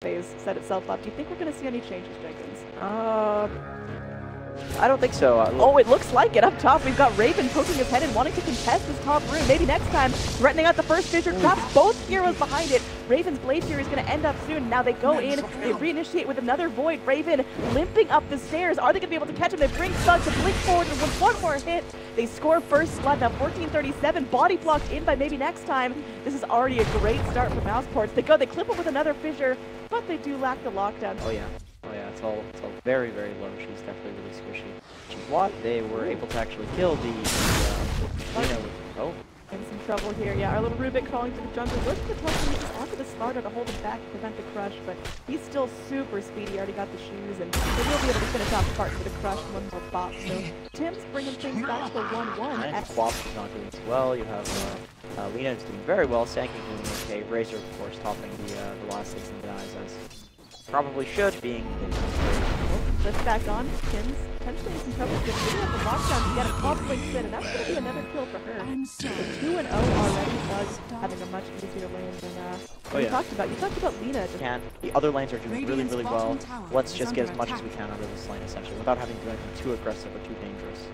phase set itself up. Do you think we're going to see any changes, Jenkins? I don't think so. Oh, it looks like it. Up top, we've got Raven poking his head and wanting to contest this top room. Maybe next time, threatening out the first fissure, traps both heroes behind it. Raven's Blade Fury is going to end up soon. Now they go in, they reinitiate with another Void. Raven limping up the stairs. Are they going to be able to catch him? They bring Thug to blink forward and with one more hit. They score first blood. Now 14:37, body blocked in by maybe next time. This is already a great start for mousesports. They go, they clip him with another fissure, but they do lack the lockdown. Oh yeah, it's all very, very low. She's definitely really squishy. She's what? They were able to actually kill the In some trouble here. Yeah, our little Rubik crawling to the jungle. Goes to the top and just onto the Sparta to hold him back to prevent the crush, but he's still super speedy. Already got the shoes, and they will be able to finish off part for the crush. One more bot. So Tim's bringing things back to a 1-1. And Quap is not doing as well. You have Lena is doing very well. Sankey doing okay. Razor, of course, topping the last 6 in the eyes as probably should, being Lift back on. Tim's potentially in some trouble. They have the lockdown to get a Quap links in, and that's going to be another kill for her. So 2-0 already. Thug having a much easier lane than you talked about. You talked about Lena. The other lanes are doing really, really well. Let's just get as much as we can out of this lane, essentially, without having to do anything too aggressive or too dangerous.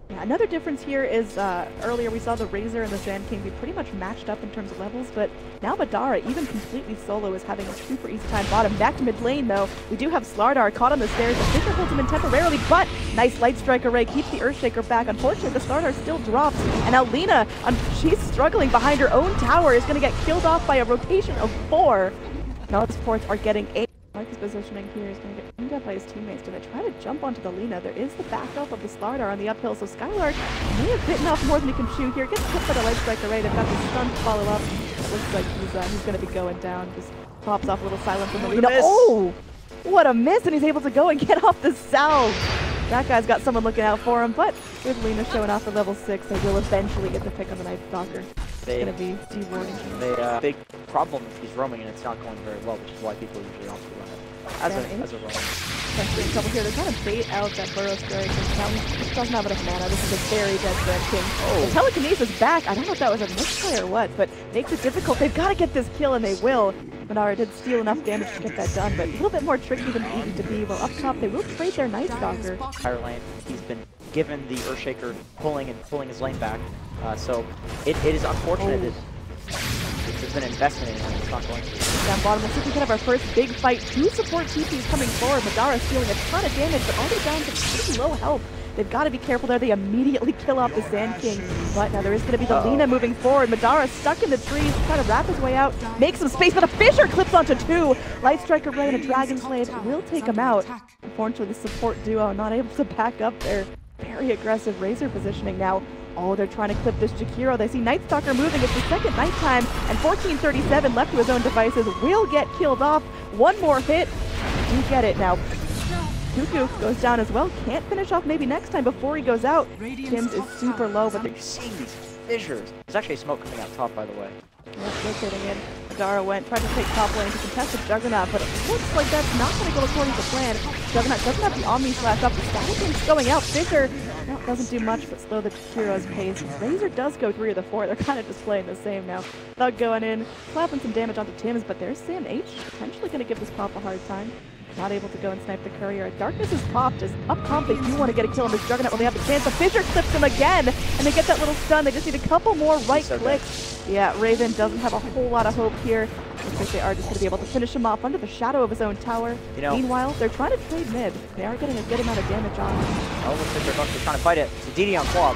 Yeah, another difference here is earlier we saw the Razor and the Sand King be pretty much matched up in terms of levels, but now Madara, even completely solo, is having a super easy time bottom. Back to mid lane though, we do have Slardar caught on the stairs. The Fissure holds him in temporarily, but nice Light Strike array keeps the Earthshaker back. Unfortunately, the Slardar still drops, and now Lena, she's struggling behind her own tower, is going to get killed off by a rotation of 4. mousesports are getting 8. Marcus positioning here is going to get beat up by his teammates. Do they try to jump onto the Lena? There is the backup of the Slardar on the uphill, so Skylark may have bitten off more than he can chew here. Gets hit by the Light Strike array. They've got the stun to follow up. It looks like he's going to be going down. Just pops off a little silence from the Lena. Oh! What a miss! And he's able to go and get off the salve. That guy's got someone looking out for him, but with Lena showing off for level 6, they will eventually get the pick on the Night Stalker. It's going to be dewarding. The big problem if he's roaming and it's not going very well, which is why people usually opt to run it as a roam. Essentially in trouble here. They're trying to bait out that Burrow Strike, and now he doesn't have enough mana. This is a very dead Red King. The Telekinesis back. I don't know if that was a misplay or what, but makes it difficult. They've got to get this kill, and they will. Madara did steal enough damage to get that done, but a little bit more tricky than it needed to be. Well, up top, they will trade their Night Stalker. Higher lane, he's been given the Earthshaker pulling his lane back. So it is unfortunate that there's been an investment in it and it's not going to. Down bottom, let's see if we can have our first big fight. 2 support TPs coming forward. Madara stealing a ton of damage, but already down to pretty low health. They've got to be careful there. They immediately kill off the Sand King. But now there is going to be the Lena moving forward. Madara stuck in the trees, trying to wrap his way out, make some space, but a Fissure clips onto 2. Light Strike array and a Dragon's Blade will take him out. Unfortunately, the support duo not able to back up their very aggressive Razor positioning now. Oh, they're trying to clip this Jakiro. They see Night Stalker moving. It's the second nighttime, and 14:37 left to his own devices will get killed off. One more hit. You get it now. Cuckoo goes down as well. Can't finish off maybe next time before he goes out. Tim's is super low, but they're seeing these fissures. There's actually a smoke coming out top, by the way. Rotating in. Madara tried to take top lane to contest the Juggernaut, but it looks like that's not going to go according to plan. Juggernaut doesn't have the Omni Slash up. The Static King's going out. Fissure doesn't do much but slow the Jakiro's pace. Razor does go 3 of the 4. They're kind of just playing the same now. Thug going in, slapping some damage onto Tim's, but there's Sam H potentially going to give this Pop a hard time. Not able to go and snipe the Courier. Darkness is popped. Just up comp, they do want to get a kill on this Juggernaut when they have the chance. The Fissure clips him again, and they get that little stun. They just need a couple more right clicks. Yeah, Raven doesn't have a whole lot of hope here. Looks like they are just going to be able to finish him off under the shadow of his own tower. Meanwhile, they're trying to trade mid. They are getting a good amount of damage on him. Oh, looks like they're going to trying to fight it. It's a DD on Quap.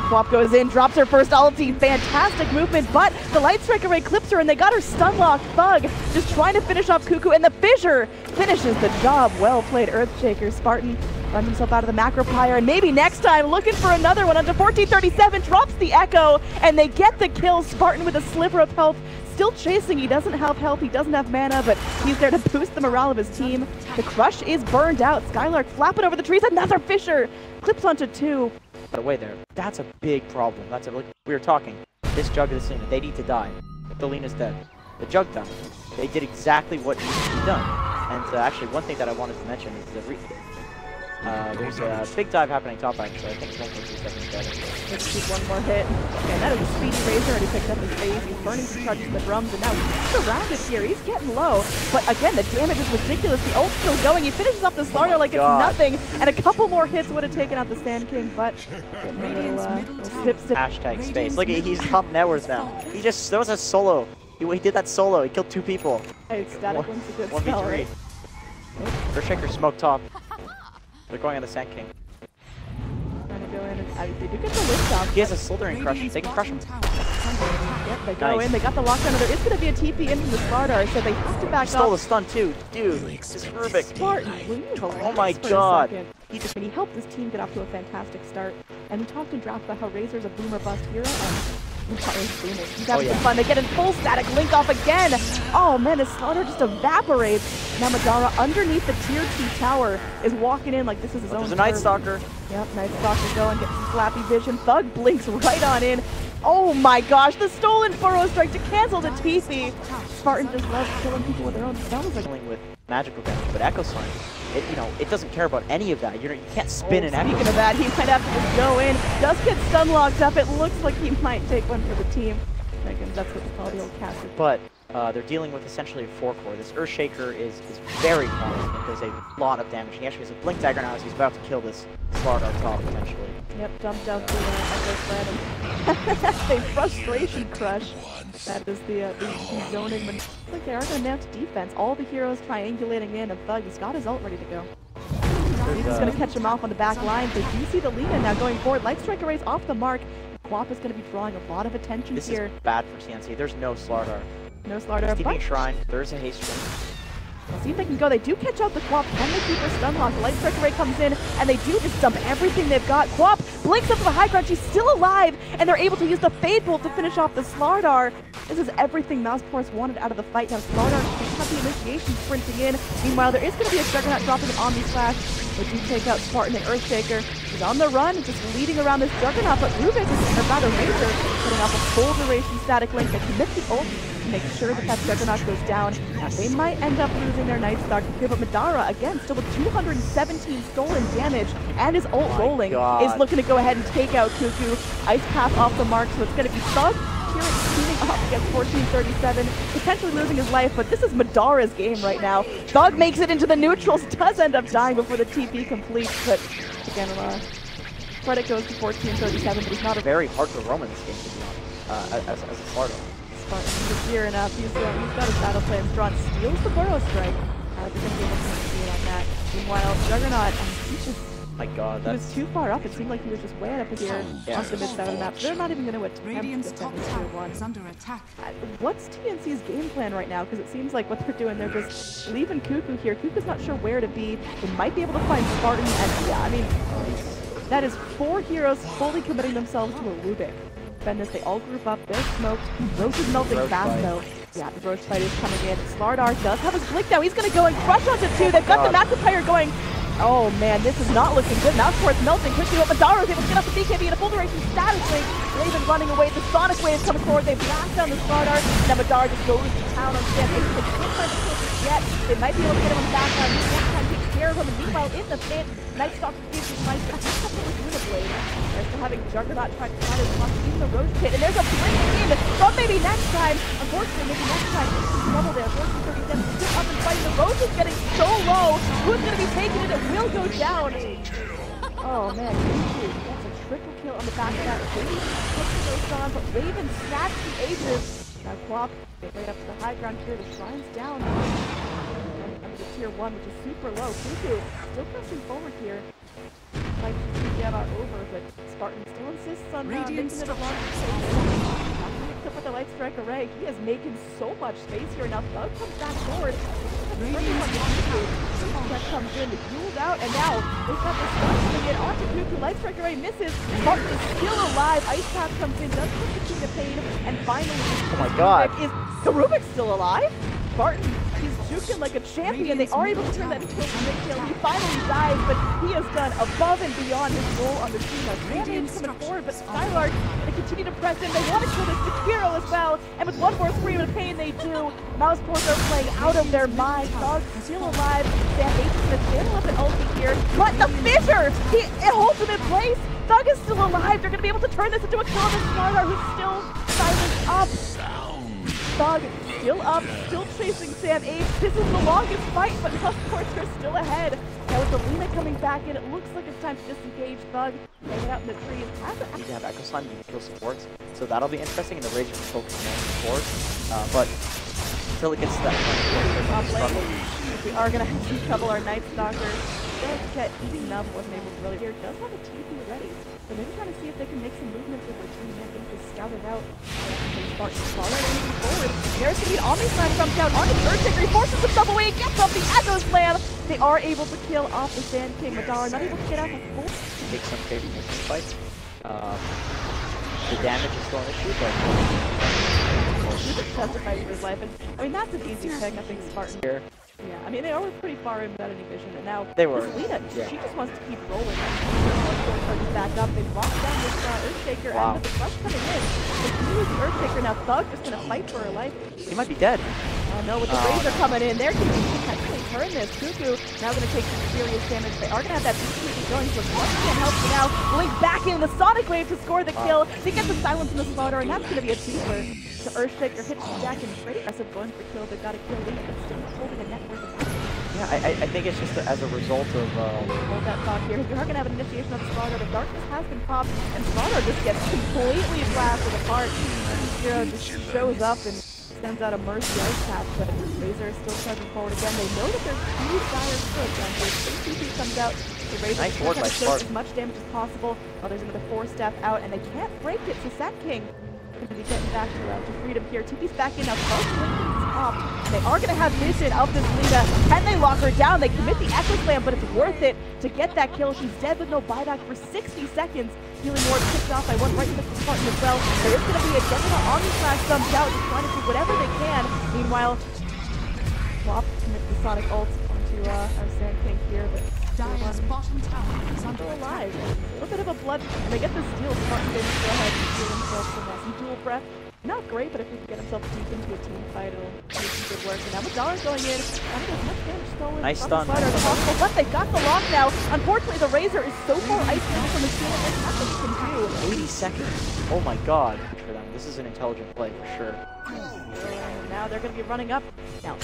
Quap goes in, drops her first ulti. Fantastic movement, but the Light Strike array clips her, and they got her stun locked. Thug just trying to finish off Cuckoo, and the Fissure finishes the job. Well played, Earthshaker. Spartan runs himself out of the Macro Pyre, and maybe next time looking for another one. Under 14:37, drops the Echo, and they get the kill. Spartan with a sliver of health, still chasing. He doesn't have health, he doesn't have mana, but he's there to boost the morale of his team. The crush is burned out. Skylark flapping over the trees. Another Fissure clips onto 2. By the way, that's a big problem. Like we were talking. This Jug is Lena. They need to die. The Lena's dead. The Jug died. They did exactly what needed to be done. And actually, one thing that I wanted to mention is There's a big dive happening top actually. I think it's 1.2 seconds dead. Let's shoot one more hit. Okay, that is a speedy Razor, already picked up his phase. He's burning some charges to the drums, and now he's surrounded here. He's getting low, but again, the damage is ridiculous. The ult's still going. He finishes off the Slardo like it's nothing, and a couple more hits would have taken out the Sand King, but little sip. Hashtag space. Look, he's top net worth now. That was a solo. He did that solo. He killed 2 people. Hey, Static Link's a good spell, 1v3. right? Earthshaker smoke top. They're going on the Sand King. Trying to go in and they do get the lift off. He has a Slytherin crush. They can crush him. Yep, they go in. They got the lockdown. There is going to be a TP in from the Slardar, so they have to back He stole the up. stun too. Dude, this is Rubik. Spartan, will you Oh my relax for a god. second? He helped his team get off to a fantastic start. And we talked in draft about how Razor's a boomer bust hero, and Madara's booming. He's having some fun. They get in full static link off again. Oh man, his Slardar just evaporates. Now Madara underneath the tier 2 tower is walking in like this is his own. There's a Night Stalker. Yep, Night Stalker going, gets some flappy vision. Thug blinks right on in. Oh my gosh, the stolen Furrow Strike to cancel the TP. Spartan just loves killing people with their own spells. Dealing with magical damage, but Echo Slam, it doesn't care about any of that. You can't spin an Echo. Speaking of that, he might have to just go in. Does get stun locked up. It looks like he might take one for the team. Again, that's what we call the old caster. But they're dealing with essentially a 4-core. This Earthshaker is very promising. It does a lot of damage. He actually has a Blink Dagger now as he's about to kill this Slardar top potentially. Yep, dumped out the Echo Slam. A frustration crush. That is the zoning. Looks like they are going to mount defense. All the heroes triangulating in, and Thug, he's got his ult ready to go. He's just going to catch him off on the back line. They do see the lead-in now going forward. Light Strike Array's off the mark. Quap is going to be drawing a lot of attention here. This is bad for TNC. There's no Slardar. No Slardar. TP Shrine. There's a haste string. See if they can go. They do catch out the Quap. Can they keep her stun lock? The Light Strike Array comes in, and they do just dump everything they've got. Quap blinks up to the high ground. She's still alive, and they're able to use the Fade Bolt to finish off the Slardar. This is everything mousesports wanted out of the fight. Now Slardar picks up the initiation, sprinting in. Meanwhile, there is going to be a Juggernaut dropping an Omni Slash. They do take out Spartan and Earthshaker. He's on the run, just leading around this Juggernaut, but Rubik is, or rather Razor, putting off a full duration static link. They commit the ult to make sure that Juggernaut goes down. Now they might end up losing their Night Stalker here, but Madara, again, still with 217 stolen damage, and his ult rolling, is looking to go ahead and take out Cuckoo. Ice Path off the mark, so it's going to be Thug teaming up against 1437, potentially losing his life, but this is Madara's game right now. Thug makes it into the neutrals, does end up dying before the TP completes, but again, credit goes to 1437, but he's not a very hard to roam in this game, to be honest, as a Spartan. Spartan is here, and he's got his battle plans drawn, steals the Burrow Strike. They're going to be able to steal on that. Meanwhile, Juggernaut, he's just... My god, he was too far up. It seemed like he was just way up here on the mid-side of the map. They're not even going to attempt to defend this tier 1. Under attack. What's TNC's game plan right now? Because it seems like what they're doing, they're just leaving Cuckoo here. Cuckoo's not sure where to be. They might be able to find Spartan. And yeah, I mean, that is 4 heroes fully committing themselves to a Rubik. Defend this, they all group up. They're smoked. Roche is melting fast though. Yeah, the Roche fight is coming in. Slardar does have his blink now. He's going to go and crush onto 2. They've got the Massifier going. Oh man, this is not looking good. Mousesports melting quickly, but Madara is able to get up the BKB in a full duration status link. Raven running away. The Sonic Wave coming forward. They blast down the Slardar. Now Madara just goes to town on Sand. They can't find the kill yet. They might be able to get him on the background. He can't try to take care of him. And meanwhile, in the pit, Night Stalker gives his nice, but he's up with Uniblade. They're still having Juggernaut try to find his luck in the Roche pit. And there's a blink in from maybe next time. Unfortunately, maybe next time. There's trouble there. 1437 still up and fighting. The Roche is getting so low. Who's going to be taking it? It will go down. Oh man, that's a triple kill on the back of that. Raven puts those on, but Raven snatched the Aegis. Now Quap, they right up to the high ground here. The Shrine's down. Under the tier 1, which is super low. Cuckoo still pressing forward here. Like Gamma over, but Spartan still insists on making it a long space. Up with the Light Strike Array, he is making so much space here. Now Thug comes back forward. That comes in, healed out, and now they've got the stun coming in onto Cuckoo. Light Strike Array misses. Spartan is still alive. Ice Path comes in, does put the King of Pain, and finally, oh my god, is the Rubik still alive? Spartan He's juking like a champion. They are able to turn that into a big kill. He finally dies, but he has done above and beyond his role on the team. Now, Sam coming forward, but Skylark going to continue to press in. They want to kill this Sekiro as well, and with one more scream of pain, they do. mousesports are playing out of their mind. Thug's still alive. Sam H is going to stand up an ulti here, but the fissure! It holds him in place. Thug is still alive. They're going to be able to turn this into a kill on the Skylark, who's still silenced up. Thug still up, still chasing Sam H. This is the longest fight, but mousesports are still ahead. Now with the Lina coming back in, it looks like it's time to disengage. Thug hanging out in the trees. You have Echo Slime, you can kill supports, so that'll be interesting, and the Rage can focus on support. But until it gets to that point, we are going to have to couple our Night Stalker. Does get eaten up, wasn't able to really here. Does have a TP ready. So maybe trying to see if they can make some movements with their team. I think they scouted out. Spartan moving forward. There's going to be an Omni Slam comes down onto the Earthshaker. He forces himself away and gets off the Echo Slam. They are able to kill off the Sand King. Madara not able to get out of full. Take some favor in this fight. The damage is still an issue, but he just testified for his life. And I mean, that's an easy pick. I think Spartan here. Yeah, I mean, they were pretty far in without any vision, and now they were. Lina, she just wants to keep rolling. She's back up. They locked down this Earthshaker, and with the flush coming in, they can use the Earthshaker. Now Thug just gonna fight for her life. He might be dead. Oh no, with the Razor coming in, they're gonna potentially turn this. Cuckoo now gonna take some serious damage. They are gonna have that BKB going, so Flush can't help you now. Blink back in the Sonic Wave to score the kill. They get the silence in the slaughter, and that's gonna be a twofer. The Earthshaker hits Jack and pretty aggressive going for kill. They've got to kill Lina, but still holding a net worth of damage. Yeah, I think it's just as a result of hold that thought here. We are gonna have an initiation of Slaughter. The darkness has been popped, and Slaughter just gets completely blasted apart. Hero just shows up and sends out a Mercy Ice Path, but Razor is still charging forward again. They know that there's two dire splits, and so TP comes out. The Razor nice tries to Spartan. as much damage as possible. While there's another 4-step out, and they can't break it. So Sand King going to be getting back to freedom here. TP's back in now. Top. They are going to have vision of this Lina. Can they lock her down? They commit the Echo Slam, but it's worth it to get that kill. She's dead with no buyback for 60 seconds. Healing Ward kicked off by one right into the Spartan as well. There is going to be a general Omni Slash thumbs out, just trying to do whatever they can. Meanwhile, Wop commits the Sonic ult onto our Sand King here, but Dire's bottom tower is under still attack. alive. A little bit of a blood, and they get the steal. Spartan didn't go ahead and steal himself some dual breath. Not great, but if he can get himself deep into a team fight, it'll do some good work. And now Madara's going in. Not as much damage stolen nice from stun. the Slider as possible, but they got the lock now. Unfortunately, the Razor is so far isolated from the shield, there's nothing he can do. 80 seconds. Oh my god. For them. This is an intelligent play for sure. And now they're going to be running up. Now,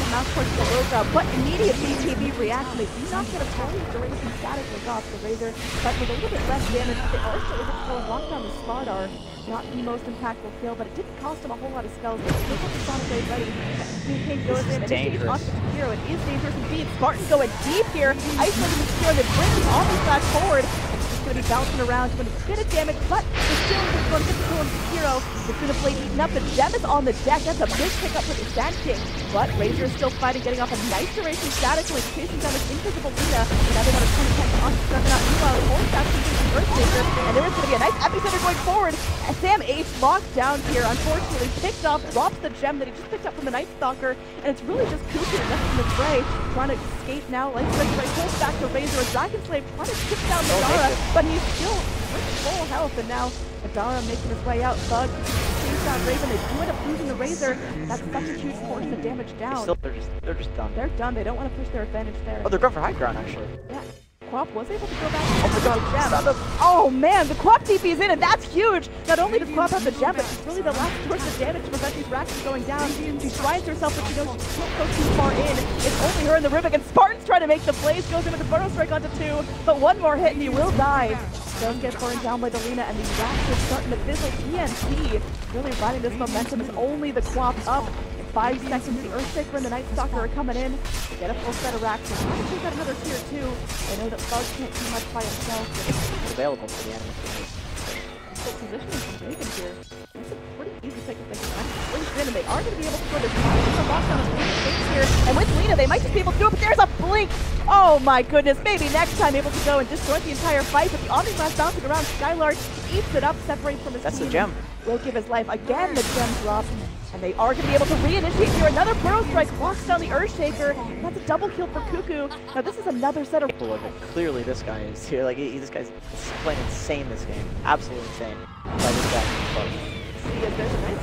mousesports the Rosa, but immediately TB reacts. They do not get a totally duration static link off the Razor, but with a little bit less damage, they are still able to throw a lock down the Slardar. Not the most impactful kill, but it didn't cost him a whole lot of spells. They still got the Sonic Wave ready. King goes in, and it's onto the hero. It is dangerous indeed. Spartan going deep here, isolating the hero, then bringing Omni Slash forward. Going to be bouncing around, doing a bit of damage, but the still is going to get the kill on the hero. It's going to play eaten up. The gem is on the deck. That's a big pickup for the Sand King. But Razor is still fighting, getting off a nice duration static link, chasing down this invisible Lina. And now they got a 20-10 on Juggernaut. Meanwhile, the whole stack is using Earthshaker, and there is going to be a nice epicenter going forward. And Sam H locked down here, unfortunately, picked up, drops the gem that he just picked up from the Night Stalker, and it's really just Cuckoo left in the fray, trying to escape now. Like Ray pulls back to Razor, a Dragon Slave trying to chip down Madara, but he's still with full health, and now Madara making his way out. Thug chase down Raven. They do end up losing the Razor. That's such a huge portion of damage down. They're just done. They're done. They don't want to push their advantage there. Oh, they're going for high ground actually. Yeah. Quap was able to go back. Oh my god, oh man, the Quap TP is in, and that's huge! Not only does Quap have the gem, but it's really the last source of damage to prevent these racks from going down. She tries herself, but she knows she can't go too far in. It's only her and the Rivik, and Spartan's trying to make the plays, goes in with the Burrow Strike onto 2, but one more hit and he will die. Don't get burned down by the Lina, and these racks are starting to fizzle. TNC really riding this momentum. It's only the Quap up. 5 seconds, the Earthshaker and the Night Stalker are coming in to get a full set of racks. They're trying to take out another tier 2. They know that Thug can't do much by himself. It's available for the enemy. Full positioning from Raven here. That's a pretty easy pick if they can actually blink in, and they are going to be able to throw this lockdown of Lina's here. And with Lina, they might just be able to do it, but there's a blink! Oh my goodness, maybe next time able to go and disjoint the entire fight, but the Omni Blast bouncing around, Skylark eats it up, separates from his team. That's the gem. Will give his life. Again, the gem drops. And they are going to be able to reinitiate here. Another Burrow Strike locks down the Earthshaker. That's a double kill for Cuckoo. Now this is another set of... Clearly this guy is here. Like, this guy's playing insane this game. Absolutely insane. By this guy. See if there's a nice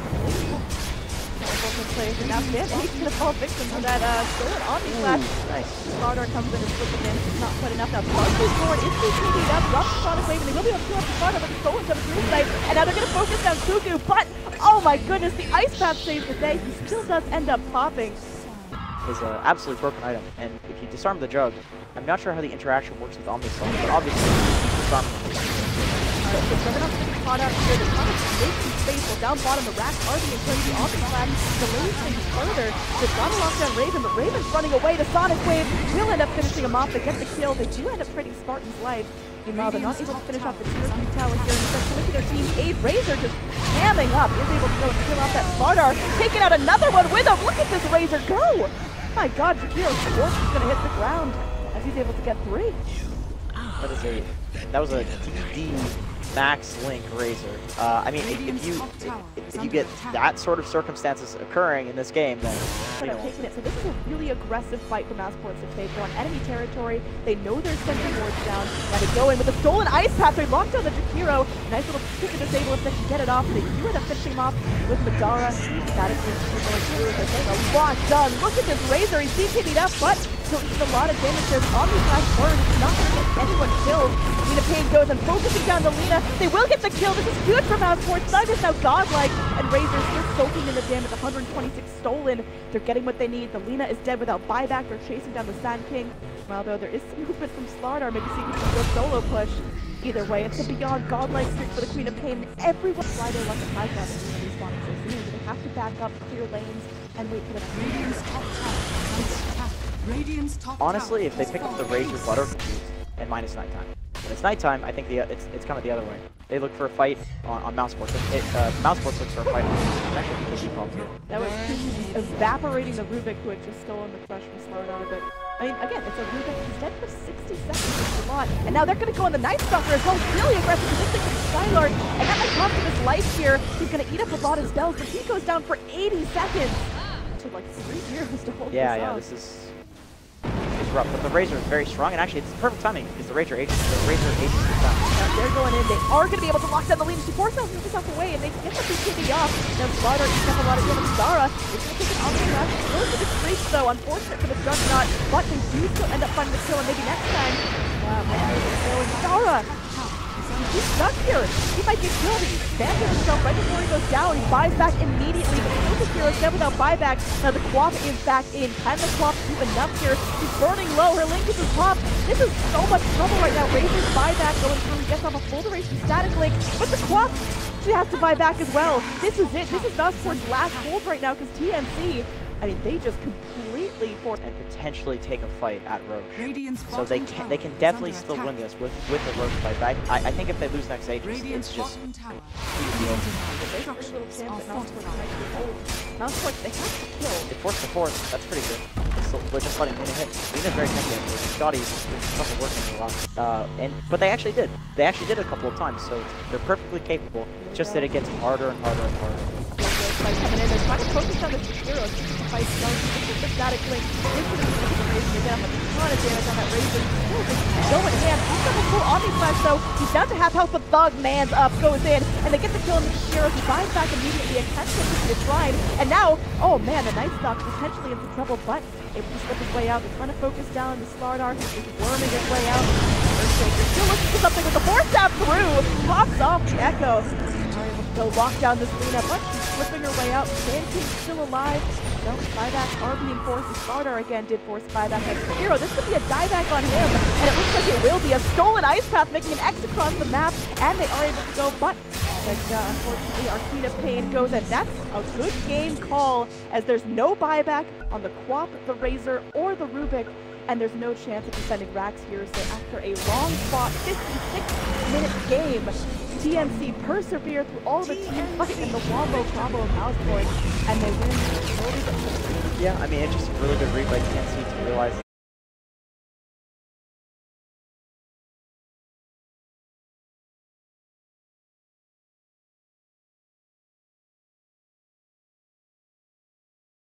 play for now. And he's going to fall victim to that stolen Omni Flash. Nice. Slardar comes in and splits the damage. It's not quite enough. Now Slardar forward is TP'd up. Drops the Sonic Wave, and they will be able to kill up the Slardar, but the stolen comes through the site. And now they're going to focus down Cuckoo, but oh my goodness, the Ice Path saves the day. He still does end up popping. Is an absolutely broken item, and if you disarm the jug, I'm not sure how the interaction works with Omni Song, but obviously disarm it. Alright, so Juggernaut's getting caught out here. They're trying to make some space. Well, down bottom, the Rack Arby and turns the Omni Flash delays things further. They've got to lock down Raven, but Raven's running away. The Sonic Wave will end up finishing him off. They get the kill. They do end up trading Spartan's life. Meanwhile, they're not able to finish off the tier 3 tower here. Instead, look at their team. Aid Razor just hamming up. Is able to go and kill off that Slardar. Taking out another one with him. Look at this Razor go! My god, Jakiro's Sports is going to hit the ground as he's able to get 3. That was a DD max link Razor. I mean, if you get that sort of circumstances occurring in this game, then you know. Taking it. So this is a really aggressive fight for mousesports to take. They're on enemy territory. They know their sentry wards down. Now they go in with a stolen Ice Path. They lock down the Jakiro. Nice little kick to disable if they can get it off. They do end up finishing him off with Madara. Static is going through. They're getting a lot done. Look at this Razor. He's DK'd up, but he'll eat a lot of damage there. The Omni Flash burn. It's not going to get anyone killed. Lena Payne goes and focusing down to Lena. They will get the kill. This is huge for mousesports. Side is now godlike, and Razor's still soaking in the damage. 126 stolen. They're getting what they need. The Lena is dead without buyback. They're chasing down the Sand King. Well, though, there is some movement from Slardar. Maybe see if we can go solo push. Either way, it's a beyond godlike streak for the Queen of Pain. Everyone fly their luck at high ground and respawning so soon. They have to back up, clear lanes, and wait for the Radiant's top tower. Radiant's top Honestly, if they pick up the Razor Butter and minus nighttime. When it's nighttime, I think it's kind of the other way. They look for a fight on mousesports. Mousesports looks for a fight on That was evaporating the Rubik, who had just stolen the flesh from Slardar. But I mean, again, it's a Rubik. He's dead for 60 seconds. It's a lot. And now they're going to go on the Night Stalker as well. Really aggressive positioning from Skylar. And that might cost him his life here. He's going to eat up a lot of spells, but he goes down for 80 seconds. It took like 3 years to hold this up. Yeah, this is rough, but the Razor is very strong, and actually it's perfect timing because the Razor ages down. Now they're going in. They are going to be able to lock down the lead. She forces herself away, and they get the BKB off. Now Slardar eats up a lot of damage. Zara is going to take an Omni Flash. Goes to the creep, though. Unfortunate for the Juggernaut, but they do still end up finding the kill, and maybe next time. Wow, and Zara! He's stuck here. He might get killed. He stands to himself right before he goes down. He buys back immediately, but kills the hero dead without buyback. Now the Quap is back in. Can the Quap do enough here? She's burning low. Her link is top. This is so much trouble right now. Razor's buyback going through. He gets off a full duration static link, but the Quap, she has to buy back as well. This is it. This is mousesports' last hold right now because TNC, I mean, they just completely forced and potentially take a fight at Roche. So they can tower definitely is still under win this with the Roche fight. But I think if they lose next stage, it's just mousesports, they have to kill. They forced the fourth. That's pretty good. We're just letting Lena hit. Lena's very tempting. Scotty's trouble working a lot. But they actually did. They actually did a couple of times. So they're perfectly capable. It's just that it gets harder and harder and harder. Coming in, they're trying to focus on the heroes. Fight starts with the static link. Into the Razor. They get a ton of damage on that Razor. Going ham. He's got a full Omni Flash though. He's down to half health, but Thug man's up, goes in, and they get the kill on the heroes. He buys back immediately and catches him to the shrine. And now, oh man, the Night Stalk potentially into trouble, but able to slip his way out. They're trying to focus down the Slardar. He's worming his way out. Earthshaker still looking for something with the force stab through. Pops off the Echo. They'll lock down this Lena, but she's slipping her way out. Sand King's still alive. Don't buyback. RB enforces. Slardar again did force buyback. Hero, this could be a dieback on him, and it looks like it will be. A stolen Ice Path making an X across the map, and they are able to go, but unfortunately, our Queen of Pain goes, and that's a good game call, as there's no buyback on the Quap, the Razor, or the Rubik, and there's no chance of defending Rax here. So after a long fought 56-minute game, TNC persevere through all the team fight and the wombo combo of mousesports, and they win. Yeah, I mean, it's just a really good read by TNC to realize